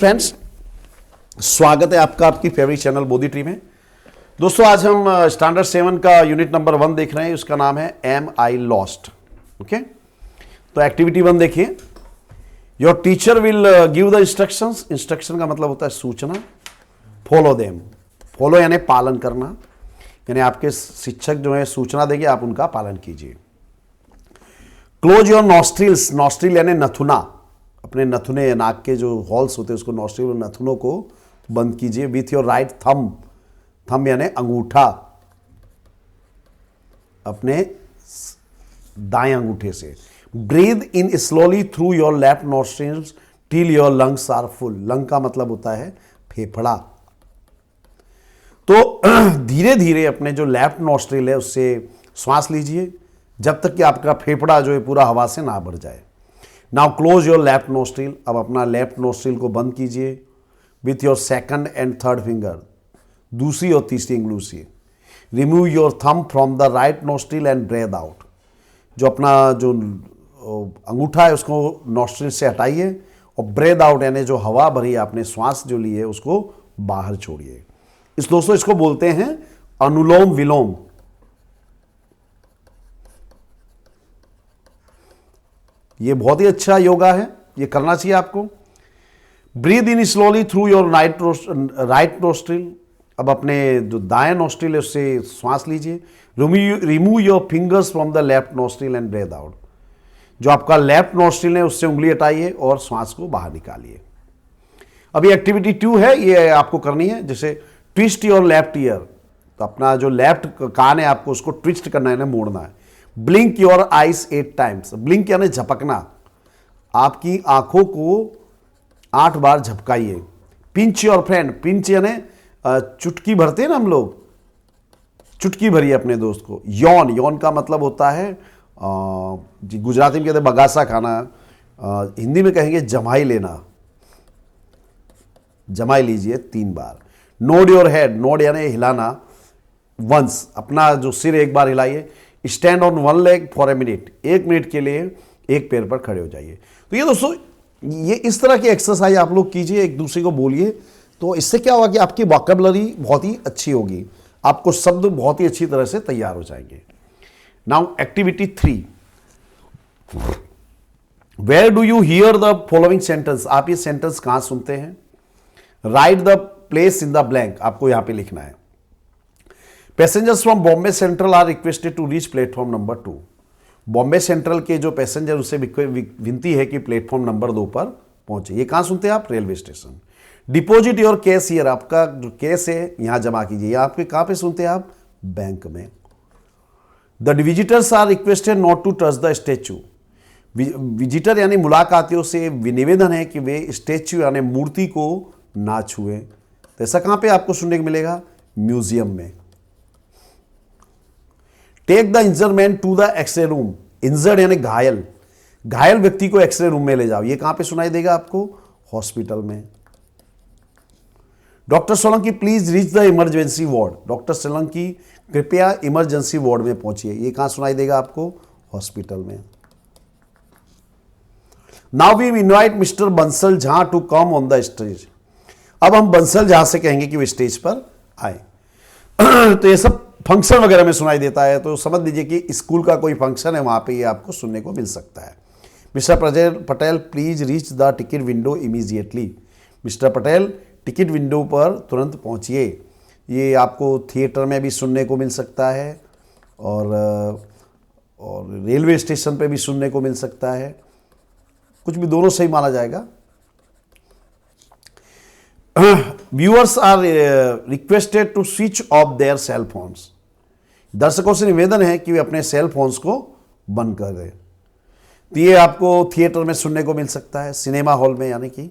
Friends, स्वागत है आपका आपकी फेवरेट चैनल बोधी ट्री में। दोस्तों, आज हम स्टैंडर्ड 7 का यूनिट नंबर 1 देख रहे हैं। उसका नाम है एम आई लॉस्ट। ओके, तो एक्टिविटी 1 देखिए। Your teacher will give the instructions. Instruction का मतलब होता है सूचना। Follow them. फॉलो यानी पालन करना, यानी आपके शिक्षक जो है सूचना देंगे, आप उनका पालन कीजिए। Close your nostrils. नॉस्ट्रिल यानी नथुना, अपने नथुने नाक के जो हॉल्स होते हैं उसको नॉस्ट्रिल और नथुनों को बंद कीजिए। With your right thumb. Thumb यानी अंगूठा, अपने दाएं अंगूठे से। Breathe in slowly through your left nostrils till your lungs are full. Lung का मतलब होता है फेफड़ा। तो धीरे धीरे अपने जो लेफ्ट नॉस्ट्रिल है उससे श्वास लीजिए जब तक कि आपका फेफड़ा जो है पूरा हवा से ना भर जाए। Now close your left nostril. अब अपना लेफ्ट नोस्ट्रिल को बंद कीजिए with your second and third finger, दूसरी और तीसरी उंगली से। Remove your thumb from the right nostril and breath out. जो अपना जो अंगूठा है उसको नोस्ट्रिल से हटाइए और ब्रेथ आउट यानी जो हवा भरी आपने श्वास जो ली है उसको बाहर छोड़िए। दोस्तों, इसको बोलते हैं अनुलोम विलोम। ये बहुत ही अच्छा योगा है, ये करना चाहिए आपको। Breathe in slowly through your right nostril. अब अपने जो दाएं नोस्ट्रिल है उससे श्वास लीजिए। Remove your fingers from the left nostril and breath out. जो आपका लेफ्ट नोस्ट्रिल है उससे उंगली हटाइए और श्वास को बाहर निकालिए। अभी एक्टिविटी 2 है, ये आपको करनी है। जैसे ट्विस्ट योर लेफ्ट ईयर, तो अपना जो लेफ्ट कान है आपको उसको ट्विस्ट करना है ना, मोड़ना है। Blink your eyes 8 times. Blink यानी झपकना, आपकी आंखों को 8 बार झपकाइए। Pinch your friend. पिंच यानी चुटकी भरते हैं ना हम लोग, चुटकी भरिए अपने दोस्त को। यौन, यौन का मतलब होता है गुजराती में कहते हैं बगासा खाना, हिंदी में कहेंगे जमाई लेना। जमाई लीजिए 3 बार। Nod your head. नोड यानी हिलाना वंस, अपना जो सिर एक बार हिलाइए। Stand on 1 leg for a minute. 1 minute के लिए एक पैर पर खड़े हो जाइए। तो ये दोस्तों, ये इस तरह की एक्सरसाइज आप लोग कीजिए, एक दूसरे को बोलिए। तो इससे क्या होगा कि आपकी वोकैबुलरी बहुत ही अच्छी होगी, आपको शब्द बहुत ही अच्छी तरह से तैयार हो जाएंगे। Now activity 3। Where do you hear the following sentence. आप ये सेंटेंस कहां सुनते हैं। Write the place in the blank, आपको यहां पे लिखना है। Passengers from Bombay central are requested to reach platform number 2। Bombay central के जो पैसेंजर उसे विनती है कि प्लेटफॉर्म नंबर 2 पर पहुंचे। ये कहां सुनते हैं आप। Railway station. Deposit your cash here. आपका जो कैश है यहां जमा कीजिए। आपके कहां पे सुनते हैं आप। बैंक में। The visitors are requested not to touch the statue. Visitor यानी मुलाकातियों से निवेदन है कि वे स्टेच्यू यानी मूर्ति को ना छुए। तो ऐसा कहां पे आपको सुनने को मिलेगा। म्यूजियम में। Take the injured man to the x-ray room. Injured यानी घायल, घायल व्यक्ति को एक्सरे रूम में ले जाओ। ये कहां पे सुनाई देगा आपको। हॉस्पिटल में। Doctor Solanki please reach the emergency ward. Doctor Solanki कृपया इमरजेंसी वार्ड में पहुंचिए। ये कहां सुनाई देगा आपको। हॉस्पिटल में। Now we invite mister Bansal Jha to come on the stage. अब हम बंसल झा से कहेंगे कि वो स्टेज पर आए। तो ये सब फंक्शन वगैरह में सुनाई देता है, तो समझ लीजिए कि स्कूल का कोई फंक्शन है, वहां पे ये आपको सुनने को मिल सकता है। Mister Patel please reach the ticket window immediately. Mister Patel ticket window पर तुरंत पहुंचिए। ये आपको थिएटर में भी सुनने को मिल सकता है और रेलवे स्टेशन पे भी सुनने को मिल सकता है। कुछ भी, दोनों सही माना जाएगा। Viewers are requested to switch off their cell phones. दर्शकों से निवेदन है कि वे अपने सेल फोन्स को बंद कर दें। तो ये आपको थिएटर में सुनने को मिल सकता है, सिनेमा हॉल में, यानी कि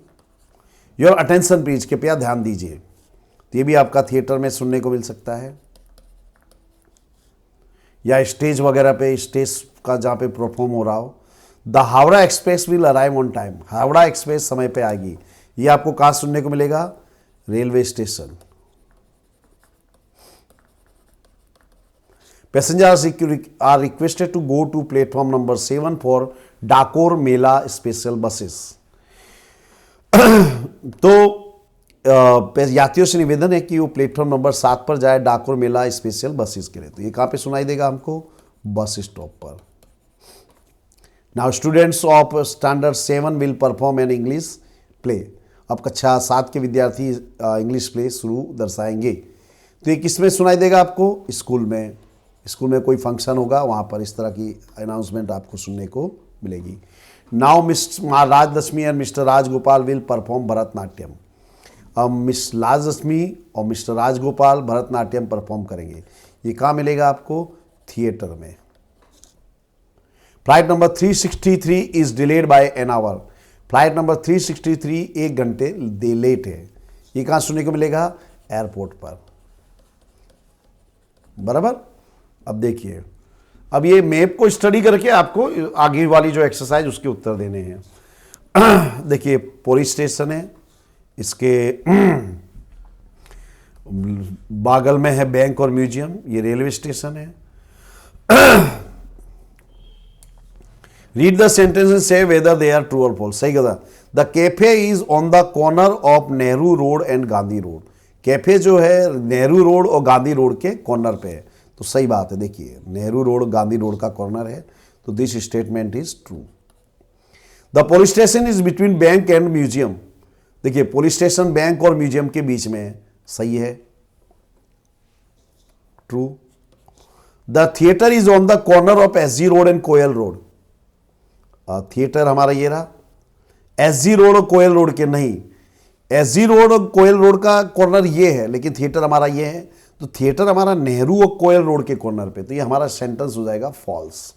योर अटेंशन प्लीज, कृपया ध्यान दीजिए। तो ये भी आपका थिएटर में सुनने को मिल सकता है, या स्टेज वगैरह पे, स्टेज का जहां पे परफॉर्म हो रहा हो। The Howrah express will arrive on time. Howrah express समय पे आएगी। ये आपको कहां सुनने को मिलेगा। Railway station. Passengers are requested to go to platform number 7 for Dakor mela special buses. तो यात्रियों से निवेदन है कि वो प्लेटफॉर्म नंबर 7 पर जाए, डाकोर मेला स्पेशल बसेस के लिए। तो ये कहाँ पे सुनाई देगा हमको? बस स्टॉप पर। Now students of standard 7 will perform an English play. अब कक्षा 7 के विद्यार्थी इंग्लिश प्ले शुरू दर्शाएंगे। तो ये किस में सुनाई देगा आपको? स्कूल में। स्कूल में कोई फंक्शन होगा, वहाँ पर इस तरह की अनाउंसमेंट आपको सुनने को मिलेगी। Now mister Rajlakshmi and mister Rajagopal will perform Bharatanatyam. अब मिस राजलक्ष्मी और मिस्टर राजगोपाल भरतनाट्यम परफॉर्म करेंगे। ये कहाँ मिलेगा आपको? थिएटर में। Flight number 363 is delayed by an hour. Flight number 363 1 घंटे लेट है। ये कहाँ सुनने को मिलेगा? एयरपोर्ट पर। बराबर। अब देखिए, अब ये मैप को स्टडी करके आपको आगे वाली जो एक्सरसाइज उसके उत्तर देने हैं। देखिए, पुलिस स्टेशन है, इसके बागल में है बैंक और म्यूजियम। ये रेलवे स्टेशन है। रीड द सेंटेंस एंड से वेदर दे आर ट्रू और फॉल्स। सही कहा। The cafe is on the corner of Nehru road and Gandhi road. Cafe जो है नेहरू रोड और गांधी रोड के कॉर्नर पे है। तो सही बात है। देखिए, नेहरू रोड गांधी रोड का कॉर्नर है, तो this statement is true. The police station is between bank and museum. देखिए, पुलिस स्टेशन बैंक और म्यूजियम के बीच में है। सही है, true. The theatre is on the corner of SG road and Koyal road. Theatre हमारा ये रहा, एसजी रोड और कोयल रोड के नहीं। एसजी रोड और कोयल रोड का कॉर्नर ये है, लेकिन थिएटर हमारा ये है। तो थिएटर हमारा नेहरू और कोयल रोड के कॉर्नर पे। तो ये हमारा सेंटेंस हो जाएगा false.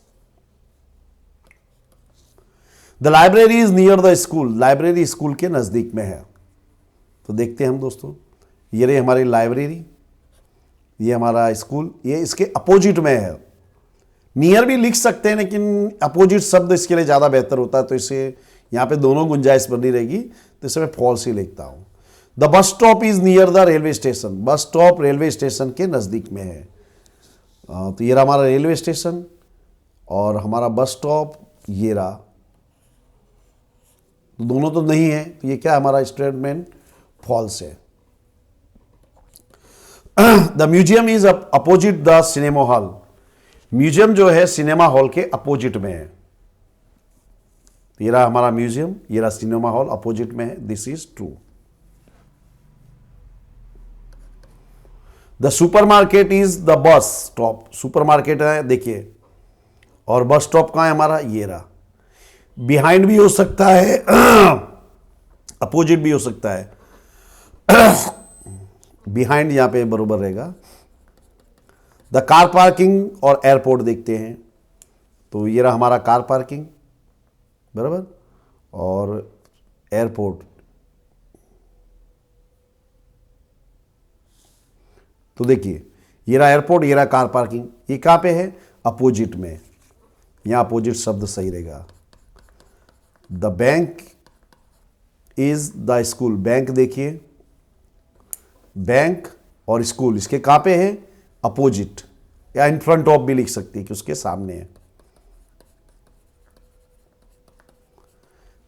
The library is near the school. Library school के नजदीक में है। तो देखते हैं हम दोस्तों, ये रही हमारी लाइब्रेरी, ये हमारा स्कूल, ये इसके अपोजिट में है। नियर भी लिख सकते हैं, लेकिन अपोजिट शब्द इसके लिए ज़्यादा बेहतर होता है, तो इसे यहाँ पे दोनों गुंजाइश बनी रहेगी, तो इसे मैं फॉल्स ही लिखता हूँ। The bus stop is near the railway station. Bus stop railway station के नज़दीक में है। तो ये रहा हमारा रेलवे स्टेशन और हमारा बस स्टॉप ये रहा। तो दोनों तो नहीं है, तो ये क्या हमारा स्टेटमेंट? फॉल्स है। The museum is opposite the cinema hall. Museum जो है सिनेमा हॉल के अपोजिट में है। ये रहा हमारा म्यूजियम, ये रहा सिनेमा हॉल, अपोजिट में है। This is true. The supermarket is the bus stop. Supermarket है देखिए, और बस स्टॉप कहां है हमारा? ये रहा। बिहाइंड भी हो सकता है, अपोजिट भी हो सकता है। बिहाइंड यहां पे बरोबर रहेगा। द कार पार्किंग और एयरपोर्ट देखते हैं। तो ये रहा हमारा कार पार्किंग, बराबर, और एयरपोर्ट। तो देखिए, ये रहा एयरपोर्ट, ये रहा कार पार्किंग। ये कहाँ पे है? अपोजिट में। यहाँ अपोजिट शब्द सही रहेगा। The bank is the school. Bank देखिए, बैंक और स्कूल इसके कहाँ पे है? अपोजिट, या इन फ्रंट ऑफ भी लिख सकती है कि उसके सामने है।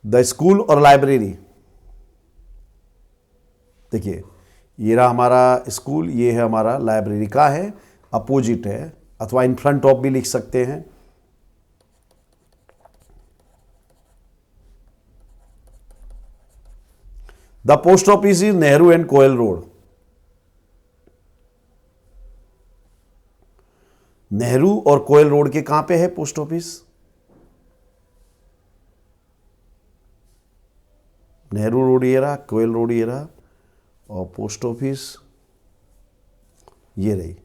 द स्कूल और लाइब्रेरी देखिए, ये रहा हमारा स्कूल, ये है हमारा लाइब्रेरी। का है? अपोजिट है, अथवा इन फ्रंट ऑफ भी लिख सकते हैं। The post office is Nehru and Koyal road. Nehru और कोयल रोड के कहां पे है पोस्ट ऑफिस? नेहरू रोड ये रहा, कोयल रोड ये रहा, और पोस्ट ऑफिस ये रही।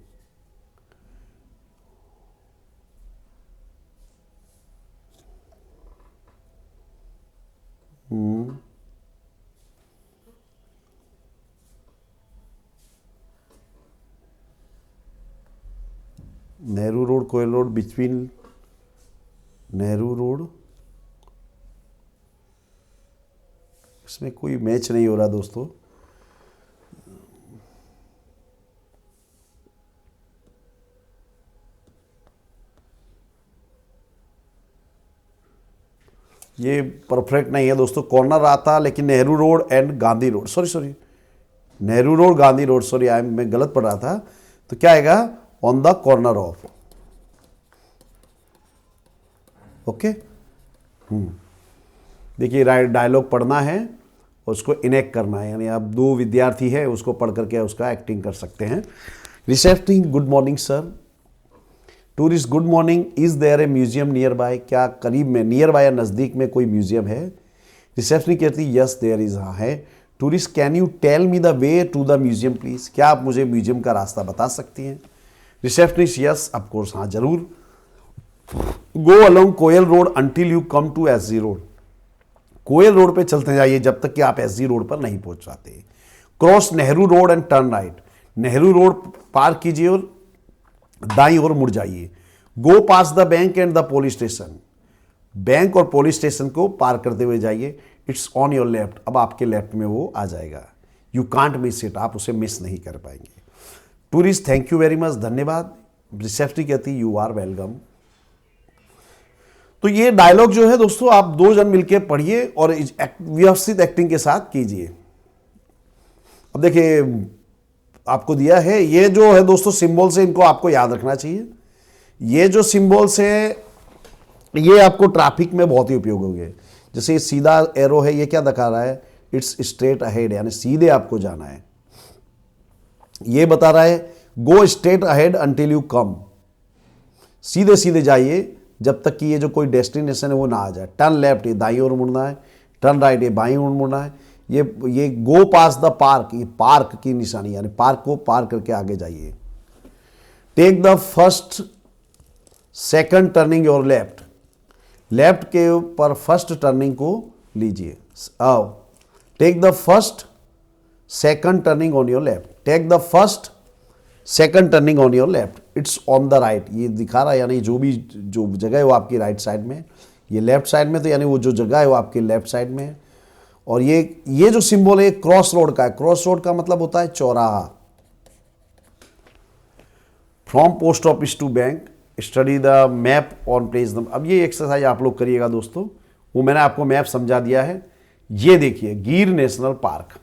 Nehru road, Koyal road, between Nehru road. इसमें कोई मैच नहीं हो रहा दोस्तों। ये परफेक्ट नहीं है दोस्तों, कॉर्नर आता लेकिन Nehru road and Gandhi road, sorry Nehru road Gandhi road, sorry मैं गलत पढ़ रहा था। तो क्या आएगा, on the corner of. Okay, देखिए डायलॉग पढ़ना है और उसको इनेक्ट करना है, यानी आप दो विद्यार्थी है उसको पढ़ करके उसका एक्टिंग कर सकते हैं। Receptionist, good morning sir. Tourist, good morning, is there a museum nearby, क्या करीब में नियर बाय या नज़दीक में कोई म्यूजियम है। रिसेप्शनिस्ट कहती यस देयर इज, हाँ है। Tourist, can you tell me the way to the museum please, क्या आप मुझे म्यूजियम का रास्ता बता सकती हैं। रिसेप्शनिस्ट, यस ऑफ कोर्स, हाँ जरूर। Go along Koyal road until you come to SG road, Koyal road पे चलते जाइए जब तक कि आप एसजी रोड पर नहीं पहुंच जाते। Cross Nehru road and turn right, Nehru road पार कीजिए और दाईं ओर मुड़ जाइए। Go pass the bank and the police station, bank और पुलिस स्टेशन को पार करते हुए जाइए। इट्स ऑन योर लेफ्ट, अब आपके लेफ्ट में वो आ जाएगा। यू कांट मिस इट, आप उसे मिस नहीं कर पाएंगे। Tourist, thank you very much, धन्यवाद। रिसेप्शनिस्ट कहती यू आर वेलकम। तो ये डायलॉग जो है दोस्तों आप दो जन मिलकर पढ़िए और व्यवस्थित एक्टिंग के साथ कीजिए। अब देखिए आपको दिया है, ये जो है दोस्तों सिंबल्स है, इनको आपको याद रखना चाहिए। ये जो सिंबल्स है ये आपको ट्रैफिक में बहुत ही उपयोग होंगे। जैसे ये सीधा एरो है, ये क्या दिखा रहा है, इट्स स्ट्रेट अहेड, यानी सीधे आपको जाना है। ये बता रहा है go straight ahead until you कम, सीधे सीधे जाइए जब तक कि ये जो कोई डेस्टिनेशन है वो ना आ जाए। टर्न लेफ्ट, ये दाईं ओर मुड़ना है। टर्न राइट, ये बाईं ओर मुड़ना है। ये गो पास द पार्क, ये पार्क की निशानी, यानी पार्क को पार करके आगे जाइए। Take the first second turning your left, left के ऊपर फर्स्ट टर्निंग को लीजिए। Take the first second turning on your left, take the first second turning on your left, it's on the right, ये दिखा रहा है यानी जो जगह है वो आपकी राइट साइड में, ये लेफ्ट साइड में, तो यानी वो जो जगह है वो आपकी लेफ्ट साइड में। और ये जो सिंबल है क्रॉस रोड का है, क्रॉस रोड का मतलब होता है चौराहा। From post office to bank, study the map on place number. अब ये एक्सरसाइज आप लोग करिएगा दोस्तों, वो मैंने आपको मैप समझा दिया है। ये देखिए गिर national Park,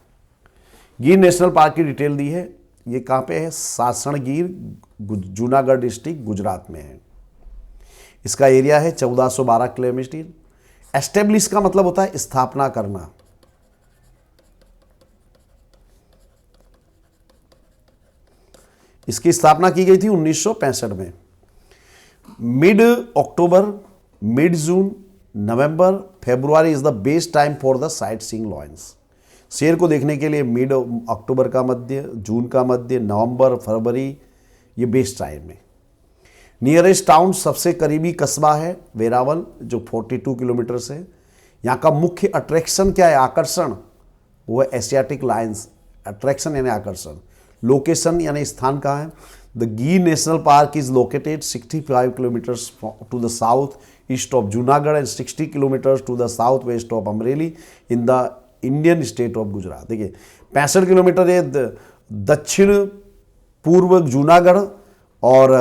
Gir national Park की डिटेल दी है। ये कहाँ पे है, सासणगीर, जूनागढ़ डिस्ट्रिक्ट, गुजरात में है। इसका एरिया है 1412 किलोमीटर। एस्टेब्लिश का मतलब होता है स्थापना करना। इसकी स्थापना की गई थी 1965 में। Mid October, mid June, November, February is the best time for the sight seeing lions. शेर को देखने के लिए मिड अक्टूबर का मध्य, जून का मध्य, नवंबर, फरवरी, ये बेस्ट टाइम है। नियरेस्ट टाउन, सबसे करीबी कस्बा है वेरावल, जो 42 किलोमीटर से। यहाँ का मुख्य अट्रैक्शन क्या है, आकर्षण, वो है एशियाटिक लायंस। अट्रैक्शन यानी आकर्षण। लोकेशन यानी स्थान कहाँ है, the Gir national park is located 65 kilometres to the south east of Junagadh and 60 kilometres to the south west of Amreli in the Indian state of Gujarat. देखिए 65 किलोमीटर ये दक्षिण पूर्व जूनागढ़ और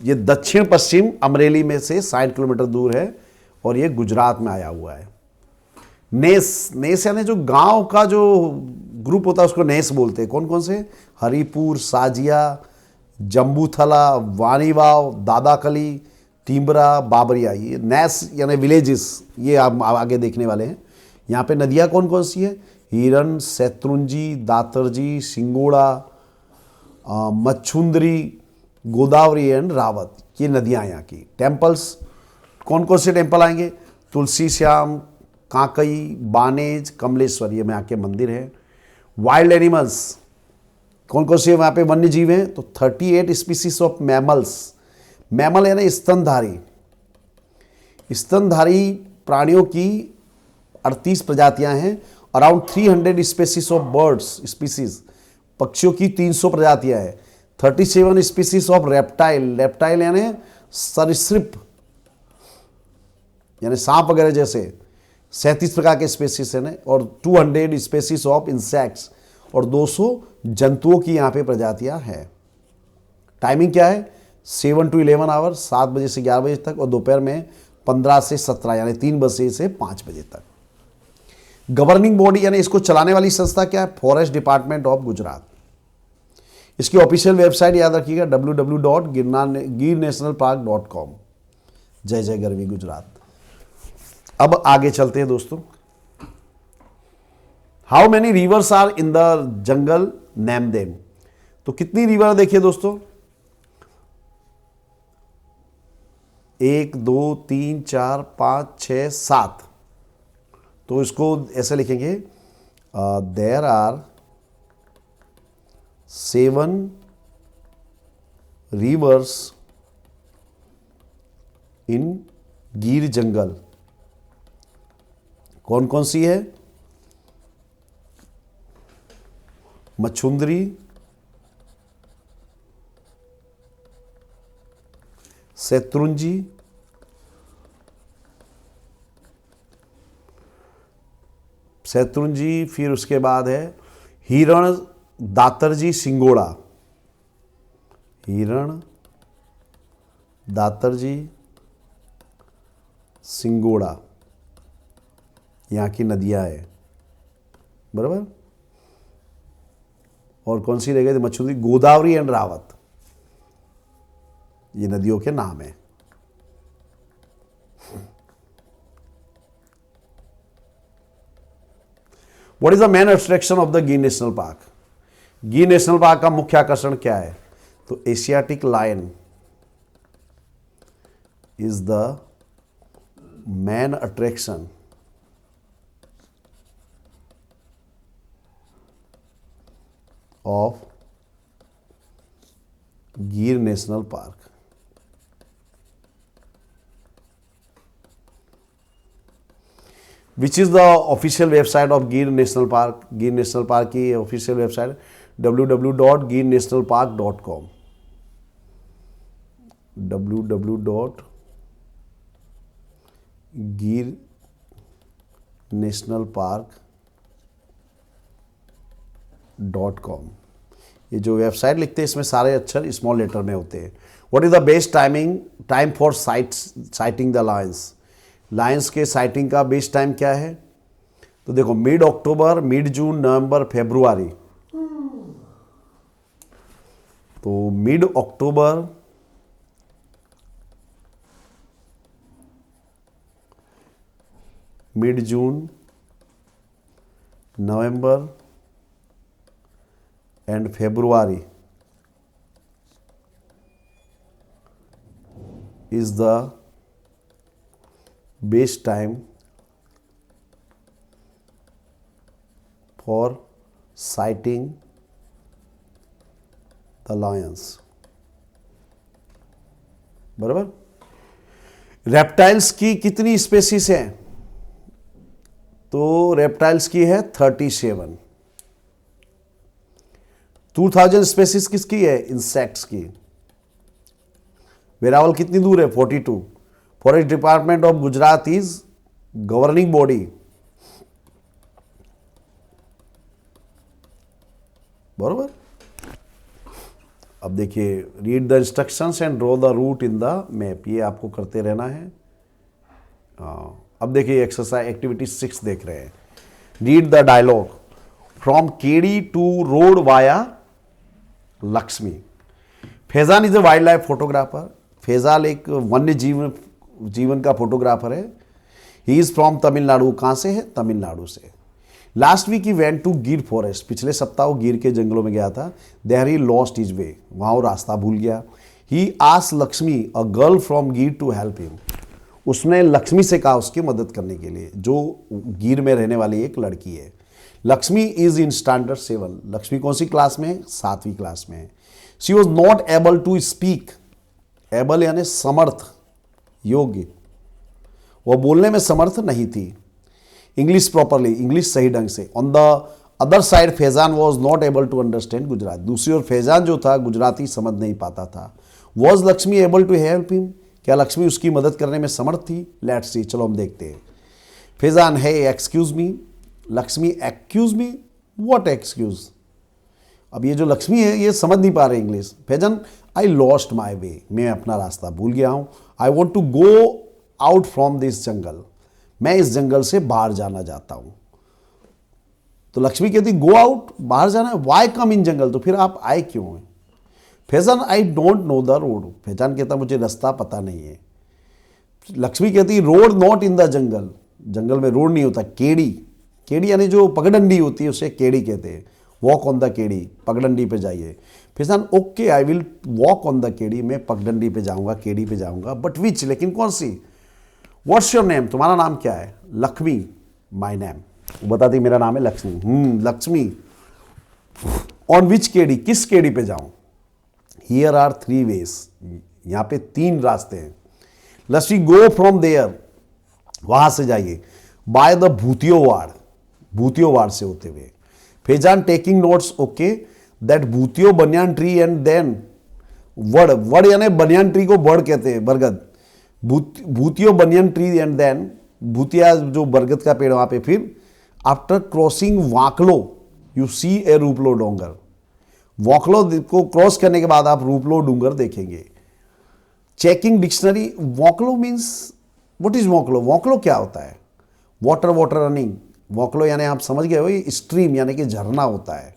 ये दक्षिण पश्चिम अमरेली में से 60 किलोमीटर दूर है और ये गुजरात में आया हुआ है। नेस यानी जो गांव का जो ग्रुप होता है उसको नेस बोलते हैं। कौन कौन से, हरिपुर, साजिया, जम्बूथला, वानीवाव, दादाकली, टीमरा, बाबरिया, ये नेस यानी विलेजेस, ये आप आगे देखने वाले हैं। यहाँ पे नदियाँ कौन कौन सी है, हिरन, शत्रुंजी, दातरजी, सिंगोड़ा, मच्छुंदरी, गोदावरी एंड रावत, ये नदियाँ यहाँ की। टेम्पल्स कौन कौन से टेम्पल आएंगे, तुलसी श्याम, काकई, बानेज, कमलेश्वर, ये यहाँ के मंदिर हैं। वाइल्ड एनिमल्स कौन कौन से वहाँ पे वन्य जीव हैं, तो 38 स्पीसीज ऑफ मैमल्स। मैमल यानी स्तनधारी, स्तनधारी प्राणियों की 38 प्रजातियां हैं। Around 300 species of birds, species पक्षियों की 300 प्रजातियां हैं। 37 स्पीसीज ऑफ रेप्टाइल, रेप्टाइल यानी सरीसृप यानी सांप वगैरह जैसे 37 प्रकार के स्पीसीज हैं। और 200 स्पीसीज ऑफ इंसेक्ट्स और 200 जंतुओं की यहाँ पे प्रजातियां हैं। टाइमिंग क्या है, 7 to 11 आवर, 7 बजे से 11 बजे तक, और दोपहर में 15 से 17 यानी 3 बजे से 5 बजे तक। गवर्निंग बॉडी यानी इसको चलाने वाली संस्था क्या है? Forest department of Gujarat. इसकी ऑफिशियल वेबसाइट याद रखिएगा www.girnationalpark.com। जय जय गरवी गुजरात। अब आगे चलते हैं दोस्तों। How many rivers are in the jungle, name them. तो कितनी रिवर देखिए दोस्तों, 1 2 3 4 5 6 7। तो इसको ऐसे लिखेंगे, देयर आर 7 रिवर्स इन गिर जंगल। कौन कौन सी है? मच्छुंदरी, शैत्रुंजी, फिर उसके बाद है हिरण, दातरजी, सिंगोड़ा। हिरण, दातरजी, सिंगोड़ा, यहाँ की नदियाँ है, बराबर। और कौन सी रह गई? मच्छुंदरी, गोदावरी एंड रावत, ये नदियों के नाम है। What is the main attraction of the Gir national Park? Gir national Park का मुख्य आकर्षण क्या है? तो Asiatic lion is the main attraction of Gir national Park. Which is the official website of Gir national Park? Gir national Park की ऑफिशियल वेबसाइट www.girnationalpark.com। www.girnationalpark.com। ये जो website लिखते हैं इसमें सारे अक्षर स्मॉल लेटर में होते हैं। What is the best time for sighting the lions? Lions के साइटिंग का बेस्ट टाइम क्या है? तो देखो, मिड अक्टूबर, मिड जून, नवंबर, फरवरी। तो mid October, mid June, November and February is the best time for sighting the lions। बराबर। रेप्टाइल्स की कितनी स्पेसीज हैं? तो रेप्टाइल्स की है 37। 2000 स्पेसीज किसकी है? इंसेक्ट्स की। वेरावल कितनी दूर है? 42। Forest department of Gujarat is governing body. बरोबर। अब देखिए, read the instructions and draw the route in the map, ये आपको करते रहना है। अब देखिए एक्सरसाइज एक्टिविटी 6 देख रहे हैं। Read the dialogue. From kedi to road via Lakshmi. Faizan is a wildlife photographer. Faizal एक वन्य जीवन का फोटोग्राफर है। He is from Tamil Nadu. कहाँ से है? तमिलनाडु से। Last week he went to Gir forest. पिछले सप्ताह वो गिर के जंगलों में गया था। There he lost his way. वहाँ वो रास्ता भूल गया। He asked Lakshmi a girl from Gir to help him. उसने लक्ष्मी से कहा उसकी मदद करने के लिए, जो गिर में रहने वाली एक लड़की है। Lakshmi is in standard 7। Lakshmi कौन सी क्लास में है? 7वीं क्लास में है। She was not able to speak. Able यानी समर्थ, योग्य। वह बोलने में समर्थ नहीं थी। इंग्लिश प्रॉपरली, इंग्लिश सही ढंग से। On the other side Faizan was not able to understand Gujarat. दूसरी ओर फैजान जो था गुजराती समझ नहीं पाता था। Was Lakshmi able to help him? क्या लक्ष्मी उसकी मदद करने में समर्थ थी? लेट्स सी, चलो हम देखते हैं। Faizan, hey excuse me. Lakshmi, excuse me? What excuse? अब ये जो लक्ष्मी है ये समझ नहीं पा रहे English. Faizan, I lost my way. मैं अपना रास्ता भूल गया हूँ। I want to go out from this jungle, मैं इस जंगल से बाहर जाना चाहता हूं। तो लक्ष्मी कहती गो आउट, बाहर जाना है, वाई कम इन जंगल, तो फिर आप आए क्यों हैं? Faizan I don't know the road, Faizan कहता मुझे रास्ता पता नहीं है। लक्ष्मी कहती road not in the jungle, जंगल में रोड नहीं होता, केड़ी, केड़ी यानी जो पगडंडी होती है उसे केड़ी कहते हैं। वॉक ऑन द केड़ी, पगडंडी पे जाइए। Faizan okay I will walk on the केड़ी, मैं पगडंडी पे जाऊंगा, केड़ी पे जाऊंगा, बट विच, लेकिन कौन सी? व्हाट्स योर नेम, तुम्हारा नाम क्या है? लक्ष्मी, माई नेम, वो बताती मेरा नाम है लक्ष्मी। लक्ष्मी, ऑन विच केड़ी, किस केड़ी पे जाऊं? हियर आर 3 वेज, यहां पे 3 रास्ते हैं। लक्ष्मी गो फ्रॉम देयर, वहां से जाइए, बाय द भूतियोवाड़, भूतियोवाड़ से होते हुए। Faizan taking notes, okay, that Bhutiyo banyan tree and then वड, वड यानी बनियान ट्री को वड कहते हैं, बरगद, भूतियो बनियान ट्री एंड देन, भूतिया जो बरगद का पेड़ वहां पे, फिर आफ्टर क्रॉसिंग वाकलो यू सी ए रूपलो डोंगर, वॉकलो को क्रॉस करने के बाद आप रूपलो डूंगर देखेंगे। Checking dictionary, vokalo means, what is vokalo? वॉकलो क्या होता है? वाटर, वाटर रनिंग, वॉकलो यानी आप समझ गए हो, स्ट्रीम यानी कि झरना होता है।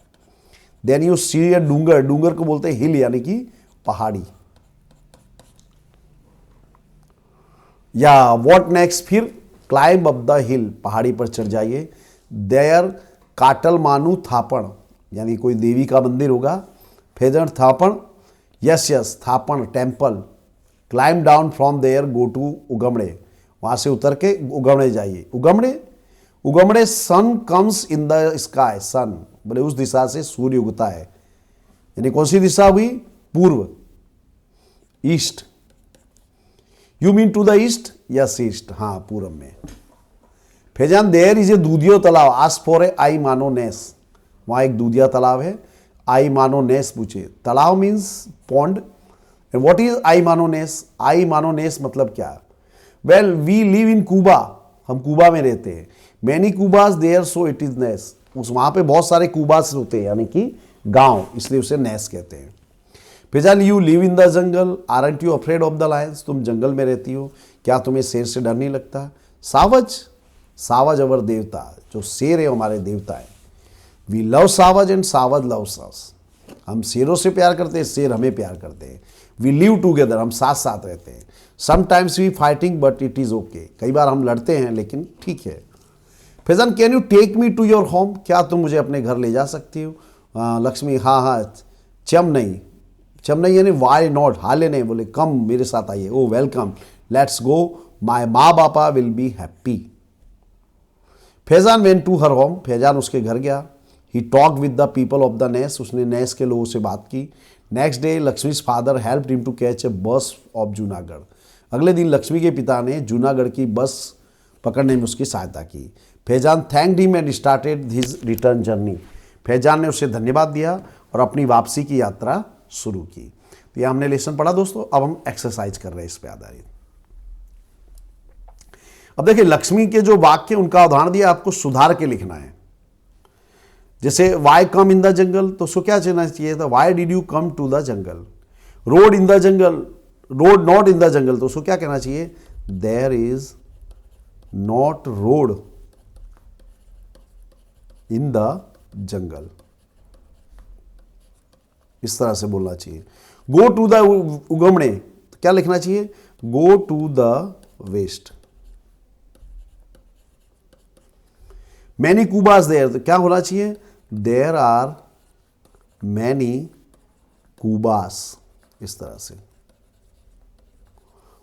देन यू सी ए डूंगर, डूंगर को बोलते हैं हिल यानी कि पहाड़ी। या व्हाट नेक्स्ट, फिर क्लाइंब अप द हिल, पहाड़ी पर चढ़ जाइए। देयर काटल मानू थापण, यानी कोई देवी का मंदिर होगा। Faizan Thapan, yes yes, Thapan temple. Climb down from there go to ugamde, वहां से उतर के उगमड़े जाइए। Ugamde, ugamde sun comes in the sky, sun बोले उस दिशा से सूर्य उगता है, यानी कौन सी दिशा हुई? पूर्व, east. You mean to the east? Yes east, हाँ पूर्व में। Faizan there is a Dudhiyo Talab, ask for a आई मानो नेस, वहां एक दूधिया तालाब है। आई मानो नेस पूछे, तालाब means pond. And what is I मानो नेस? आई मानो नेस मतलब क्या? Well we live in kuba, हम कूबा में रहते हैं। Many kubas there so it is ness, उस वहां पे बहुत सारे कूबास होते हैं, यानी कि गांव, इसलिए उसे नेस कहते हैं। Faizan you live in the jungle, aren't you afraid of the Lions, तुम जंगल में रहती हो, क्या तुम्हें शेर से डर नहीं लगता? सावज, सावज अवर देवता, जो शेर है हमारे देवता है। We love savaj and savaj loves us, हम शेरों से प्यार करते हैं, शेर हमें प्यार करते हैं। वी लिव टूगेदर, हम साथ साथ रहते हैं। Sometimes we fighting but it is okay, कई बार हम लड़ते हैं लेकिन ठीक है। Faizan can you take me to your home, क्या तुम मुझे अपने घर ले जा सकती हो? लक्ष्मी हाँ हाँ, चम नहीं, चम नहीं यानी वाई नॉट, हाले नहीं, बोले कम मेरे साथ आइए। ओ welcome, let's go, my maa bapa will be happy. Faizan went to her home, Faizan उसके घर गया। He talk with the people of the ness, उसने नेस के लोगों से बात की। Next day Lakshmi's father helped him to catch a bus of Junagadh, अगले दिन लक्ष्मी के पिता ने जूनागढ़ की बस पकड़ने में उसकी सहायता की। Faizan thanked him and started his return journey, Faizan ने उसे धन्यवाद दिया और अपनी वापसी की यात्रा शुरू की। तो यह हमने लेसन पढ़ा दोस्तों, अब हम एक्सरसाइज कर रहे हैं इस पे आधारित। अब देखिए लक्ष्मी के जो वाक्य उनका उदाहरण दिया, आपको सुधार के लिखना है। जैसे Y come in the jungle, तो उसको क्या कहना चाहिए था? Why did you come to the jungle. Road in the jungle, road not in the jungle, तो उसको क्या कहना चाहिए? There is not road in the jungle, इस तरह से बोलना चाहिए। गो टू द उगमणे, तो क्या लिखना चाहिए? Go to the west. Many kubas there, तो क्या होना चाहिए? देयर आर मैनी कूबास, इस तरह से।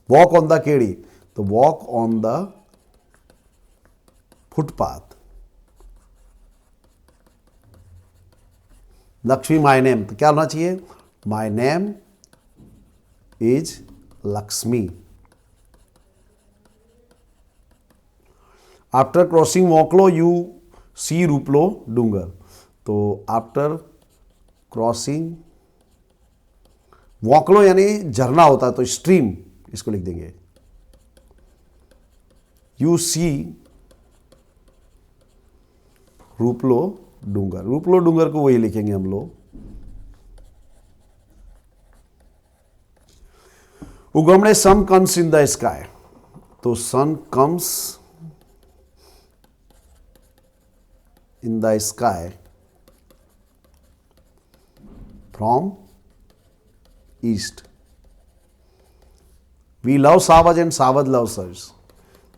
वॉक ऑन द केड़ी, तो walk on the footpath. Lakshmi my name, तो क्या होना चाहिए? My name is Lakshmi. After crossing vokalo you see Rupalo Dungar, तो आफ्टर क्रॉसिंग वॉकलो यानी झरना होता है, तो स्ट्रीम इसको लिख देंगे। यू सी रूपलो डूंगर, रूपलो डूंगर को वही लिखेंगे हम लोग। Ugamne sun comes in the sky, तो sun comes in the sky from east. We love savaj and savaj loves us.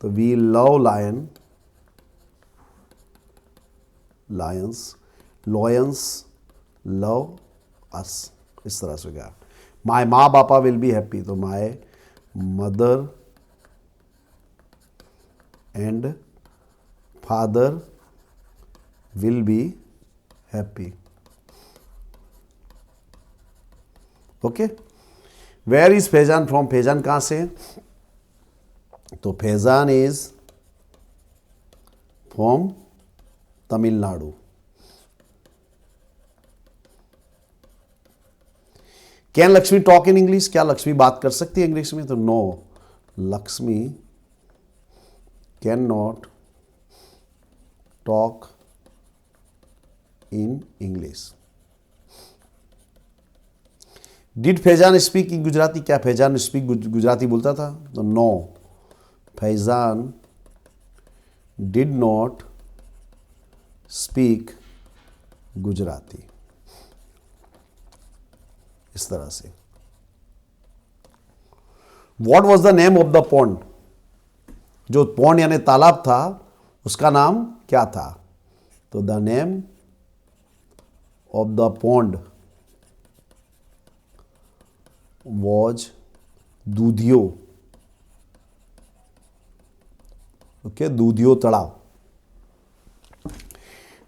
तो we love lion, lions, lions love us. इस तरह से क्या, माई maa bapa will be happy. तो my mother and father will be happy. Okay. Where is Faizan from? Faizan कहां से है? तो Faizan is from Tamil Nadu. Can Lakshmi talk in English? क्या लक्ष्मी बात कर सकती है इंग्लिश में? तो no, Lakshmi can not talk in English. Did Faizan speak in Gujarati? क्या फैजान स्पीक गुजराती बोलता था? तो no, Faizan did not speak Gujarati. इस तरह से। What was the name of the pond? जो पॉन्ड यानी तालाब था उसका नाम क्या था? तो the name of the pond was Dudhiyo. Okay, Dudhiyo Talav.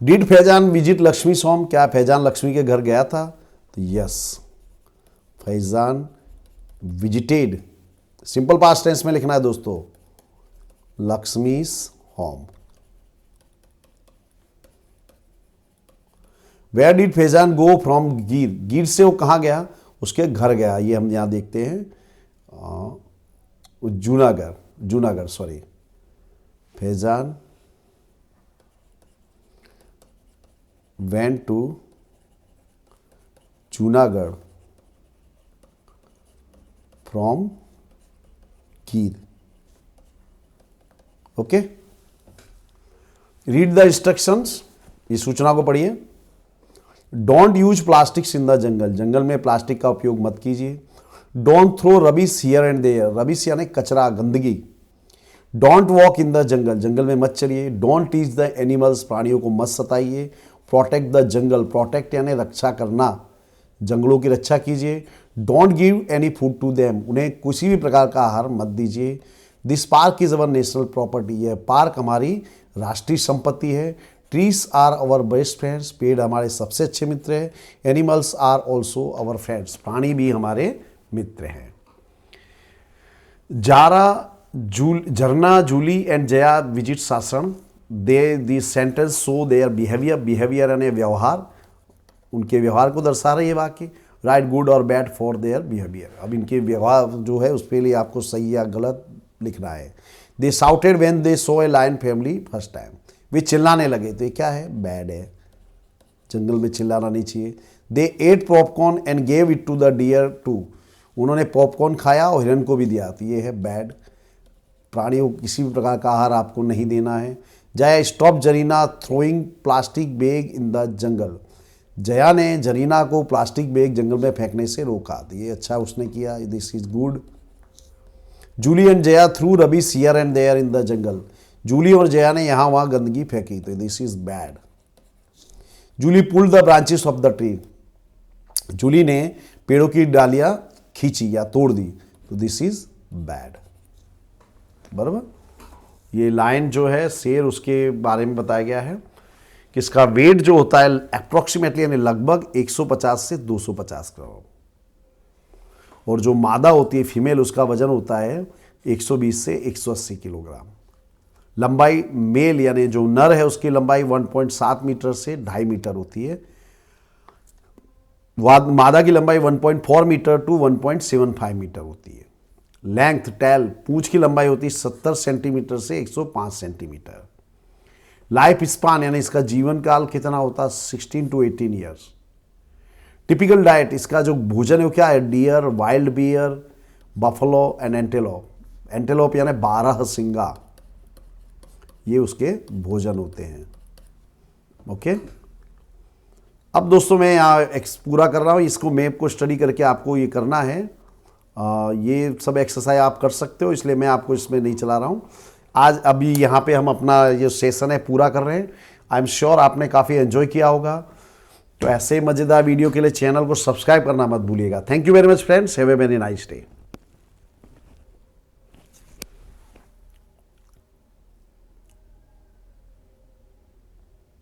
Did Faizan visit Lakshmi home? क्या फैजान लक्ष्मी के घर गया था? तो yes, Faizan visited, simple past tense में लिखना है दोस्तों, Lakshmi's home. Where did Faizan go from Gir? Gir से वो कहाँ गया? उसके घर गया। ये हम यहाँ देखते हैं Junagadh sorry. Faizan went to Junagadh from Gir. Okay, read the instructions. इस सूचना को पढ़िए। Don't use plastics in the jungle. जंगल में प्लास्टिक का उपयोग मत कीजिए। Don't throw rubbish here and there. Rubbish यानी कचरा, गंदगी। Don't walk in the jungle. जंगल में मत चलिए। Don't teach the animals. प्राणियों को मत सताइए। Protect the jungle. प्रोटेक्ट यानी रक्षा करना, जंगलों की रक्षा कीजिए। Don't give any food to them. उन्हें किसी भी प्रकार का आहार मत दीजिए। This park is our national property. यह पार्क हमारी राष्ट्रीय संपत्ति है। Trees are our best friends. पेड़ हमारे सबसे अच्छे मित्र हैं। Animals are also our friends. प्राणी भी हमारे मित्र हैं। Jharna, Julie and Jaya visit Sasan. The this sentence show their behaviour. Behaviour यानी व्यवहार, उनके व्यवहार को दर्शा रही है वाक्य। राइट गुड और बैड फॉर देयर बिहेवियर। अब इनके व्यवहार जो है उसके लिए आपको सही या गलत लिखना है। They shouted when they saw a lion family first time. वे चिल्लाने लगे। तो ये क्या है? बैड है। जंगल में चिल्लाना नहीं चाहिए। They ate popcorn and gave it to the deer too. उन्होंने पॉपकॉर्न खाया और हिरन को भी दिया। तो ये है बैड। प्राणियों को किसी भी प्रकार का आहार आपको नहीं देना है। Jaya stop Zarina throwing plastic bag in the जंगल। जया ने जरीना को प्लास्टिक बैग जंगल में फेंकने से रोका। तो ये अच्छा उसने किया। This is good. Julie and Jaya threw rubbish here and there in the jungle. Julie और जया ने यहाँ वहाँ गंदगी फेंकी। तो this is bad. Julie pulled the branches of the tree. Julie ने पेड़ों की डालियाँ खींची या तोड़ दी। तो दिस इज बैड। बराबर। ये लाइन जो है शेर, उसके बारे में बताया गया है कि इसका वेट जो होता है अप्रोक्सीमेटली यानी लगभग 150 से 250 ग्राम, और जो मादा होती है फीमेल, उसका वजन होता है 120 से 180 किलोग्राम। लंबाई मेल यानी जो नर है उसकी लंबाई 1.7 मीटर से 2.5 मीटर होती है। मादा की लंबाई 1.4 मीटर टू 1.75 मीटर होती है। लेंथ टेल पूंछ की लंबाई होती है 70 सेंटीमीटर से 105 सेंटीमीटर। लाइफ स्पान यानी इसका जीवन काल कितना होता है? 16 टू 18 ईयर्स। टिपिकल डाइट, इसका जो भोजन है वो क्या है? Deer, wild bear, buffalo and antelope. Antelope यानी 12 सिंगा, ये उसके भोजन होते हैं। ओके, अब दोस्तों मैं यहाँ पूरा कर रहा हूँ, इसको मैप को स्टडी करके आपको ये करना है। ये सब एक्सरसाइज आप कर सकते हो, इसलिए मैं आपको इसमें नहीं चला रहा हूँ आज। अभी यहाँ पे हम अपना ये सेशन है पूरा कर रहे हैं। आई एम श्योर आपने काफ़ी एंजॉय किया होगा। तो ऐसे ही मज़ेदार वीडियो के लिए चैनल को सब्सक्राइब करना मत भूलिएगा। Thank you very much friends, have a very nice day.